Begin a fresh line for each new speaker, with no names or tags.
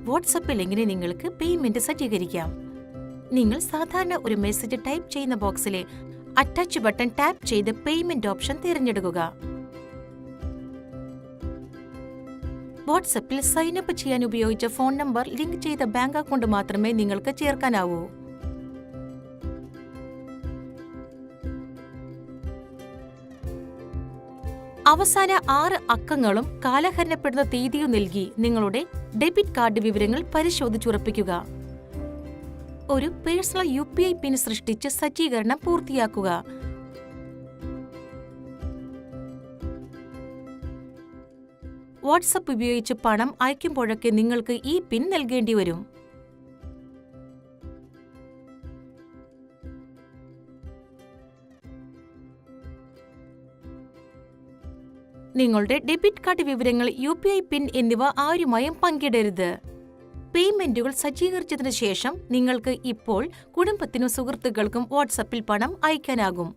വാട്സപ്പിൽ എങ്ങനെ നിങ്ങൾക്ക് പേയ്മെന്റ് സജ്ജീകരിക്കാം? നിങ്ങൾ സാധാരണ ഒരു മെസ്സേജ് ടൈപ്പ് ചെയ്യുന്ന ബോക്സിലെ അറ്റാച്ച് ബട്ടൺ ടാപ്പ് ചെയ്ത് പേയ്മെന്റ് ഓപ്ഷൻ തിരഞ്ഞെടുക്കുക. വാട്സപ്പിൽ സൈനപ്പ് ചെയ്യാൻ ഉപയോഗിച്ച ഫോൺ നമ്പർ ലിങ്ക് ചെയ്ത ബാങ്ക് അക്കൗണ്ട് മാത്രമേ നിങ്ങൾക്ക് ചേർക്കാനാവൂ. അവസാന 6 അക്കങ്ങളും കാലഹരണപ്പെടുന്ന തീയതിയും നൽകി നിങ്ങളുടെ ഡെബിറ്റ് കാർഡ് വിവരങ്ങൾ പരിശോധിച്ചുറപ്പിക്കുക. ഒരു പേഴ്സണൽ UPI പിൻ സൃഷ്ടിച്ച് സജ്ജീകരണം പൂർത്തിയാക്കുക. വാട്സപ്പ് ഉപയോഗിച്ച് പണം അയക്കുമ്പോഴൊക്കെ നിങ്ങൾക്ക് ഈ പിൻ നൽകേണ്ടി വരും. നിങ്ങളുടെ ഡെബിറ്റ് കാർഡ് വിവരങ്ങൾ, UPI പിൻ എന്നിവ ആരുമായും പങ്കിടരുത്. പേയ്മെന്റുകൾ സജ്ജീകരിച്ചതിനു ശേഷം നിങ്ങൾക്ക് ഇപ്പോൾ കുടുംബത്തിനും സുഹൃത്തുക്കൾക്കും വാട്സപ്പിൽ പണം അയക്കാനാകും.